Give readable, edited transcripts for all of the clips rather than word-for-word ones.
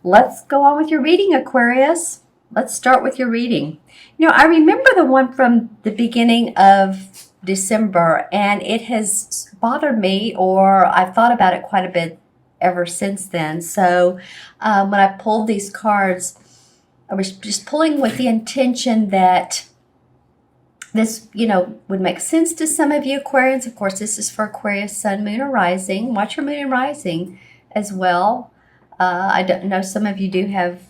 Let's go on with your reading, Aquarius. Let's start with your reading. I remember the one from the beginning of December, and it has bothered me, or I've thought about it quite a bit ever since then. So when I pulled these cards, I was just pulling with the intention that this, would make sense to some of you Aquarians. Of course, this is for Aquarius, Sun, Moon, or Rising. Watch your Moon and Rising as well. I don't know, some of you do have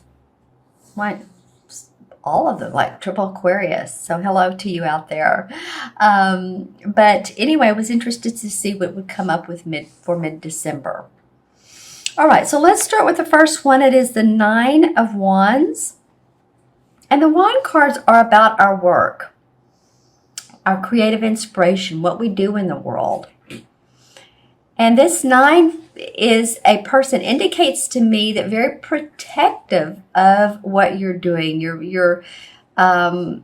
all of them, like triple Aquarius. So hello to you out there. But anyway, I was interested to see what would come up with mid-December. All right, so let's start with the first one. It is the Nine of Wands. And the wand cards are about our work, our creative inspiration, what we do in the world. And this 9 is a person, indicates to me that very protective of what you're doing. You're feeling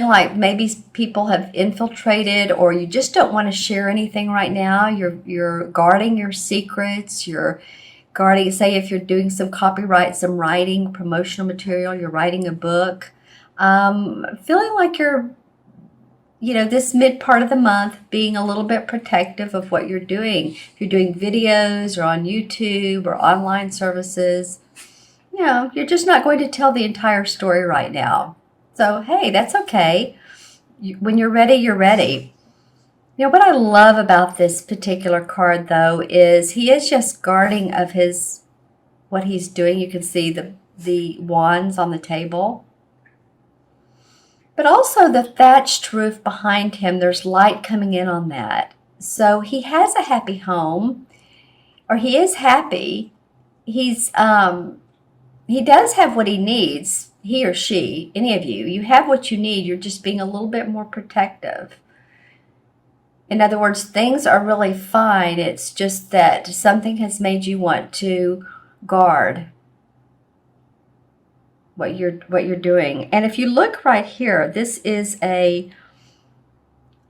like maybe people have infiltrated, or you just don't want to share anything right now. You're guarding your secrets. You're guarding, say if you're doing some copyright, some writing, promotional material, you're writing a book, feeling like you're, this mid part of the month, being a little bit protective of what you're doing. If you're doing videos or on YouTube or online services, you're just not going to tell the entire story right now. So, hey, that's okay. When you're ready, you're ready. What I love about this particular card, though, is he is just guarding of what he's doing. You can see the wands on the table. But also the thatched roof behind him, there's light coming in on that. So he has a happy home, or he is happy. He does have what he needs, he or she, any of you. You have what you need. You're just being a little bit more protective. In other words, things are really fine. It's just that something has made you want to guard what you're doing. And if you look right here, this is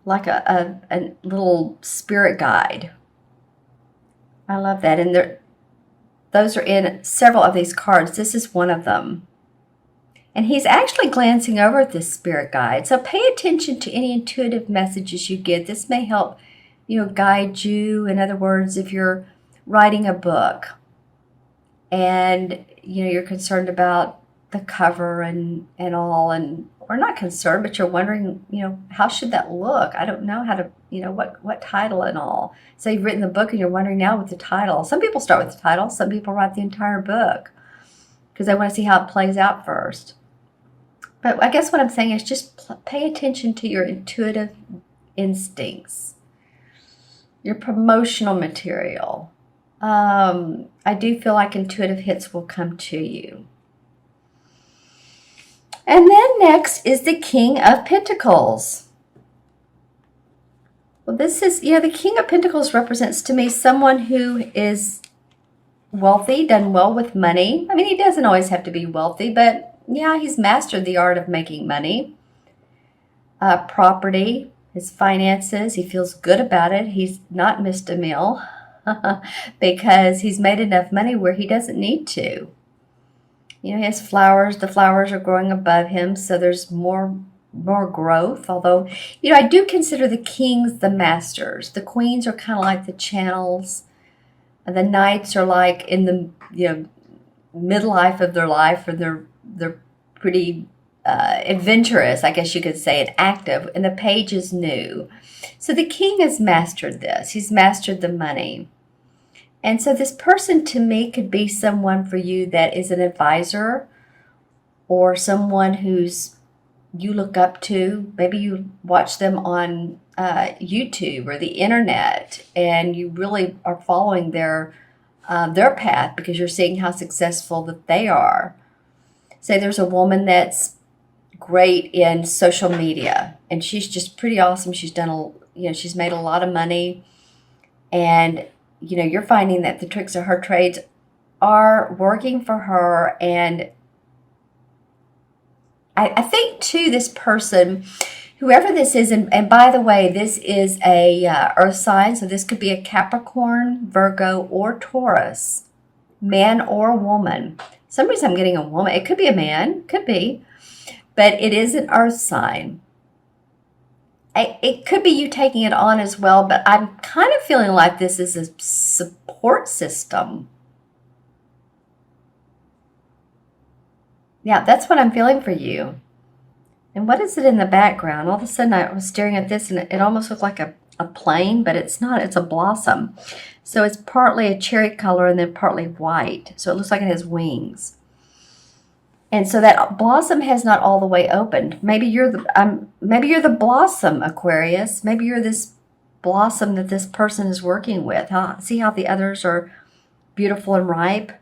like a little spirit guide. I love that. And those are in several of these cards. This is one of them. And he's actually glancing over at this spirit guide. So pay attention to any intuitive messages you get. This may help, guide you. In other words, if you're writing a book and, you're concerned about the cover and all, or not concerned, but you're wondering, how should that look? I don't know how to, what title and all. So you've written the book and you're wondering now with the title. Some people start with the title. Some people write the entire book because they want to see how it plays out first. But I guess what I'm saying is just pay attention to your intuitive instincts, your promotional material. I do feel like intuitive hits will come to you. And then next is the King of Pentacles. Well, this is, the King of Pentacles represents to me someone who is wealthy, done well with money. I mean, he doesn't always have to be wealthy, but he's mastered the art of making money. Property, his finances, he feels good about it. He's not missed a meal because he's made enough money where he doesn't need to. He has flowers. The flowers are growing above him, so there's more growth. Although, I do consider the kings the masters. The queens are kind of like the channels. The knights are like in the midlife of their life, or they're pretty adventurous, I guess you could say, and active. And the page is new. So the king has mastered this. He's mastered the money. And so this person to me could be someone for you that is an advisor, or someone who's you look up to. Maybe you watch them on YouTube or the internet, and you really are following their path because you're seeing how successful that they are. Say there's a woman that's great in social media, and she's just pretty awesome. She's done she's made a lot of money, and you're finding that the tricks of her trades are working for her. And I think too, this person, whoever this is, and by the way, this is a earth sign, so this could be a Capricorn, Virgo, or Taurus. man or woman. Some reason I'm getting a woman. It could be a man, could be, but it is an earth sign. It could be you taking it on as well, but I'm kind of feeling like this is a support system. Yeah, that's what I'm feeling for you. And what is it in the background? All of a sudden I was staring at this and it almost looked like a plane, but it's not. It's a blossom. So it's partly a cherry color and then partly white. So it looks like it has wings. And so that blossom has not all the way opened. Maybe you're the blossom, Aquarius. Maybe you're this blossom that this person is working with. Huh? See how the others are beautiful and ripe?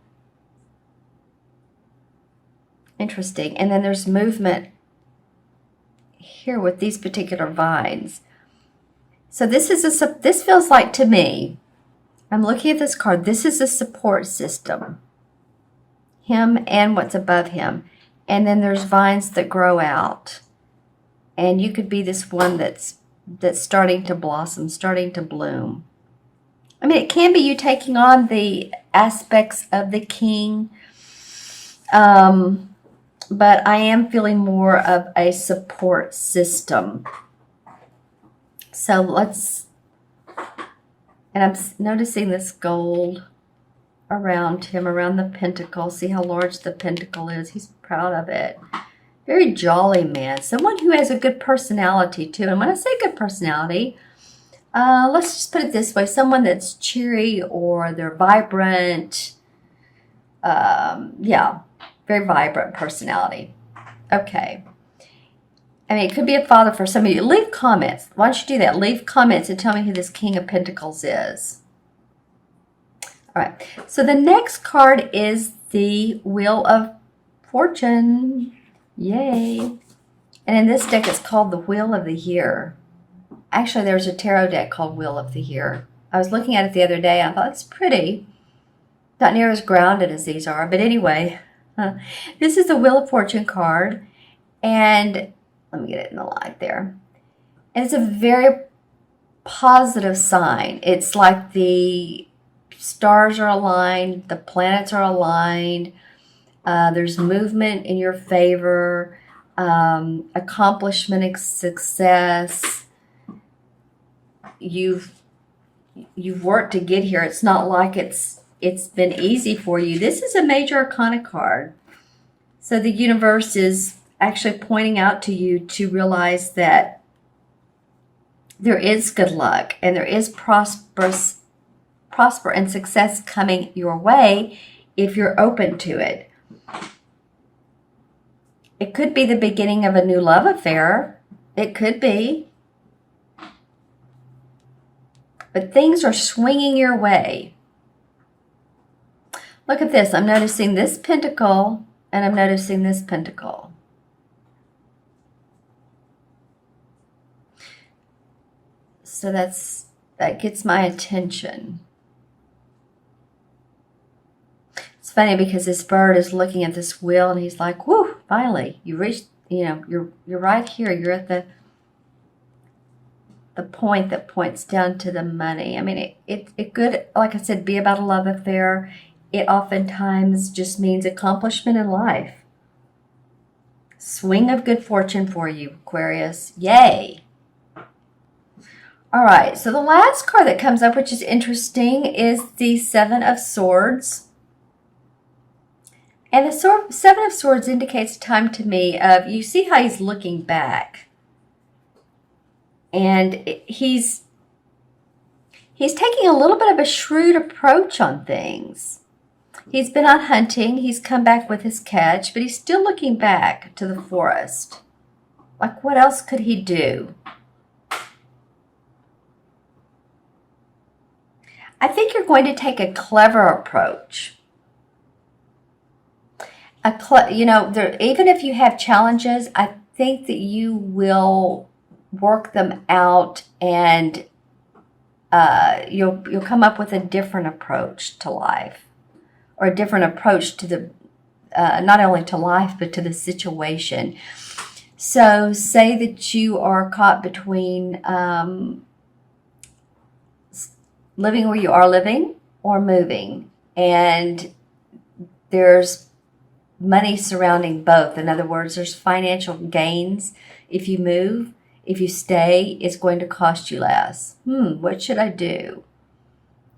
Interesting. And then there's movement here with these particular vines. So this feels like, to me, I'm looking at this card, this is a support system. Him and what's above him. And then there's vines that grow out. And you could be this one that's starting to blossom, starting to bloom. I mean, it can be you taking on the aspects of the king. But I am feeling more of a support system. So and I'm noticing this gold around him, around the pentacle. See how large the pentacle is. He's proud of it. Very jolly man. Someone who has a good personality too. And when I say good personality, let's just put it this way. Someone that's cheery or they're vibrant. Yeah, very vibrant personality. Okay. I mean, it could be a father for some of you. Leave comments. Why don't you do that? Leave comments and tell me who this King of Pentacles is. All right. So the next card is the Wheel of Fortune. Yay. And in this deck, it's called the Wheel of the Year. Actually, there's a tarot deck called Wheel of the Year. I was looking at it the other day. I thought it's pretty. Not near as grounded as these are. But anyway, this is the Wheel of Fortune card. And let me get it in the light there. And it's a very positive sign. It's like the stars are aligned, the planets are aligned, there's movement in your favor, accomplishment, success. You've worked to get here. It's not like it's been easy for you. This is a major arcana card. So the universe is actually pointing out to you to realize that there is good luck and there is prosper and success coming your way if you're open to it. It could be the beginning of a new love affair. It could be. But things are swinging your way. Look at this. I'm noticing this pentacle and I'm noticing this pentacle. So that gets my attention. It's funny because this bird is looking at this wheel and he's like, whoo, finally, you reached, you're right here. You're at the point that points down to the money. I mean, it could, like I said, be about a love affair. It oftentimes just means accomplishment in life. Swing of good fortune for you, Aquarius. Yay. All right, so the last card that comes up, which is interesting, is the Seven of Swords. And the Seven of Swords indicates time to me of, you see how he's looking back. And he's taking a little bit of a shrewd approach on things. He's been out hunting, he's come back with his catch, but he's still looking back to the forest. Like, what else could he do? I think you're going to take a clever approach. Even if you have challenges, I think that you will work them out, and you'll come up with a different approach to life, or a different approach to the not only to life but to the situation. So, say that you are caught between living where you are living or moving, and there's money surrounding both. In other words, there's financial gains if you move. If you stay, it's going to cost you less. What should I do?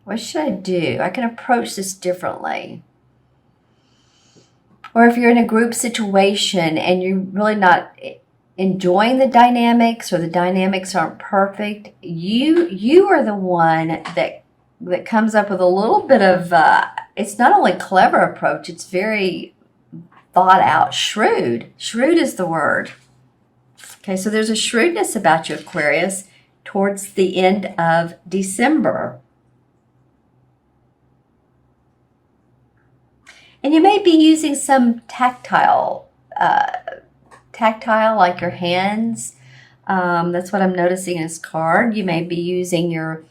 What should I do? I can approach this differently. Or if you're in a group situation and you're really not enjoying the dynamics, or the dynamics aren't perfect, you are the one that comes up with a little bit of, it's not only clever approach, it's very thought out, shrewd. Shrewd is the word. Okay, so there's a shrewdness about you, Aquarius, towards the end of December. And you may be using some tactile, like your hands. That's what I'm noticing in this card. You may be using your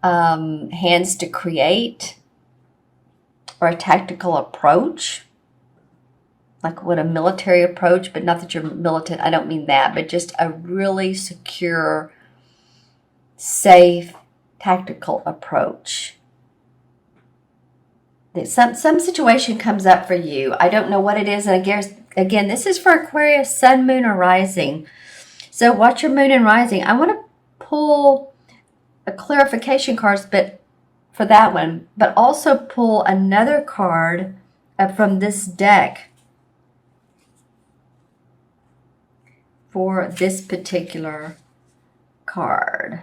hands to create, or a tactical approach, like what a military approach, but not that you're militant. I don't mean that, but just a really secure, safe, tactical approach. Some situation comes up for you. I don't know what it is. And I guess, again, this is for Aquarius, sun, moon, or rising. So watch your moon and rising. I want to pull a clarification cards, but for that one, but also pull another card from this deck for this particular card.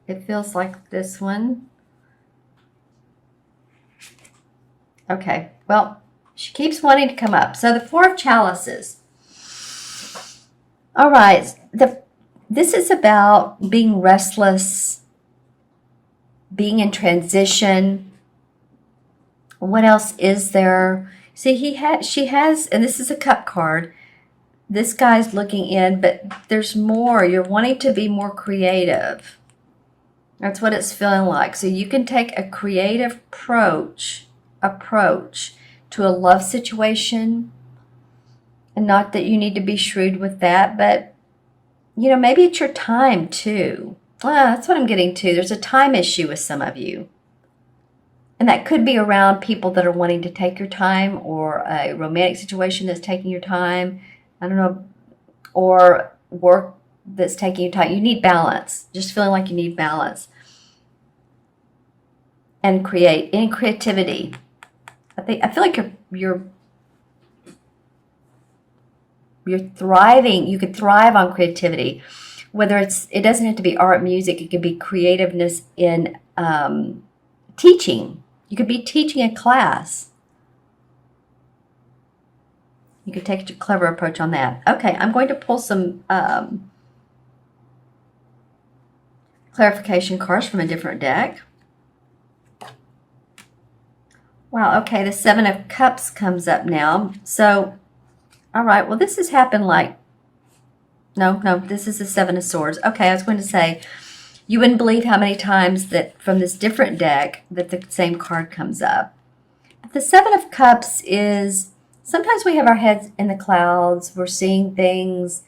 It feels like this one. Okay, well, she keeps wanting to come up. So the Four of Chalices. All right, this is about being restless, being in transition. What else is there? See, she has, and this is a cup card. This guy's looking in, but there's more. You're wanting to be more creative. That's what it's feeling like. So you can take a creative approach to a love situation. And not that you need to be shrewd with that, but, you know, maybe it's your time too. That's what I'm getting to. There's a time issue with some of you. And that could be around people that are wanting to take your time, or a romantic situation that's taking your time. I don't know, or work that's taking your time. You need balance. Just feeling like you need balance. And creativity. I feel like you're thriving. You could thrive on creativity. Whether it doesn't have to be art, music. It could be creativeness in teaching. You could be teaching a class. You could take a clever approach on that. Okay, I'm going to pull some clarification cards from a different deck. Wow, okay, the Seven of Cups comes up now. So, all right, well, this has happened like, no, this is the Seven of Swords. Okay, I was going to say, you wouldn't believe how many times that from this different deck that the same card comes up. But the Seven of Cups is, sometimes we have our heads in the clouds. We're seeing things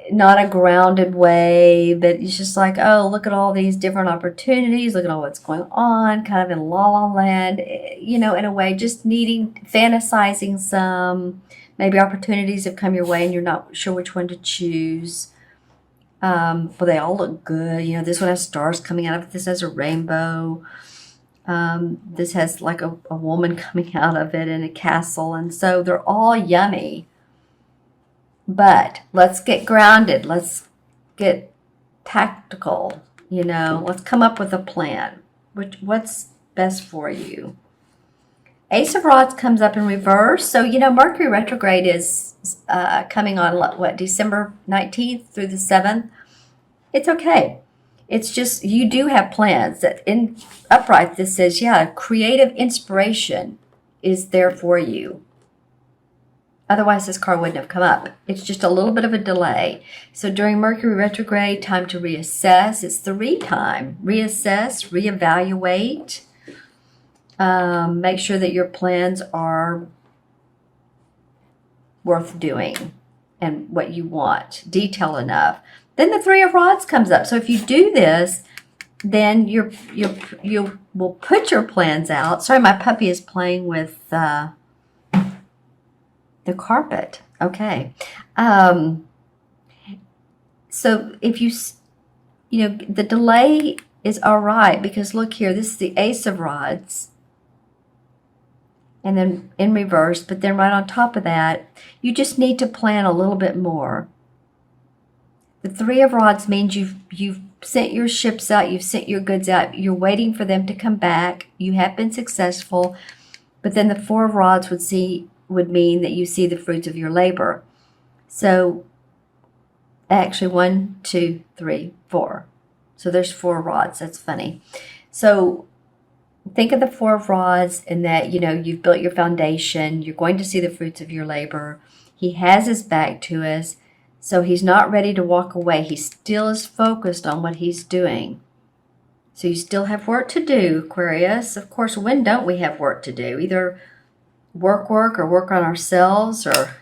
not a grounded way, but it's just like, oh, look at all these different opportunities. Look at all what's going on, kind of in la la land, you know, in a way, just fantasizing some. Maybe opportunities have come your way and you're not sure which one to choose. Well, they all look good. You know, this one has stars coming out of it. This has a rainbow. This has like a woman coming out of it in a castle. And so they're all yummy. But let's get grounded. Let's get tactical. You know, let's come up with a plan. What's best for you? Ace of Rods comes up in reverse. So, you know, Mercury retrograde is coming on, what, December 19th through the 7th? It's okay. It's just, you do have plans. In upright, this says, yeah, creative inspiration is there for you. Otherwise, this card wouldn't have come up. It's just a little bit of a delay. So during Mercury retrograde, time to reassess. It's the time. Reassess, reevaluate. Make sure that your plans are worth doing and what you want. Detail enough. Then the Three of Rods comes up. So if you do this, then you will put your plans out. Sorry, my puppy is playing with the carpet. Okay. So if the delay is all right, because look here, this is the Ace of Rods, and then in reverse, but then right on top of that, you just need to plan a little bit more. The Three of Rods means you've sent your ships out, you've sent your goods out, you're waiting for them to come back, you have been successful, but then the Four of Rods would mean that you see the fruits of your labor. So actually 1, 2, 3, 4. So there's 4 rods. That's funny. So think of the 4 of Rods and that, you've built your foundation. You're going to see the fruits of your labor. He has his back to us. So he's not ready to walk away. He still is focused on what he's doing. So you still have work to do, Aquarius. Of course, when don't we have work to do? Either work or work on ourselves, or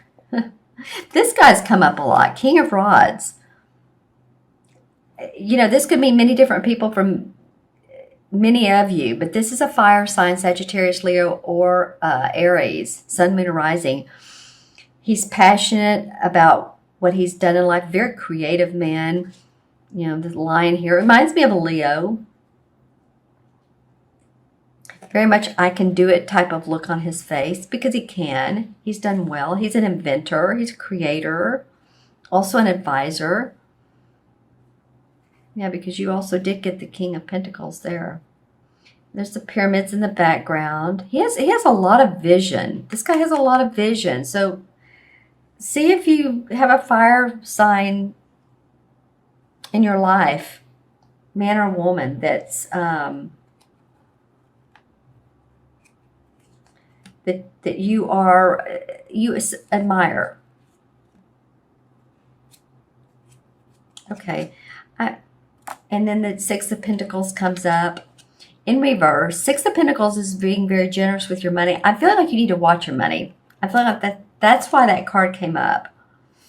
this guy's come up a lot. King of Rods. This could mean many different people from many of you, but this is a fire sign, Sagittarius, Leo, or Aries, Sun, Moon, or Rising. He's passionate about what he's done in life. Very creative man. The lion here reminds me of a Leo. Very much I can do it type of look on his face, because he can. He's done well. He's an inventor. He's a creator. Also an advisor. Yeah, because you also did get the King of Pentacles there. There's the pyramids in the background. He has a lot of vision. This guy has a lot of vision. So see if you have a fire sign in your life, man or woman, that's that you admire. Okay. And then the Six of Pentacles comes up in reverse. Six of Pentacles is being very generous with your money. I feel like you need to watch your money. I feel like that's why that card came up.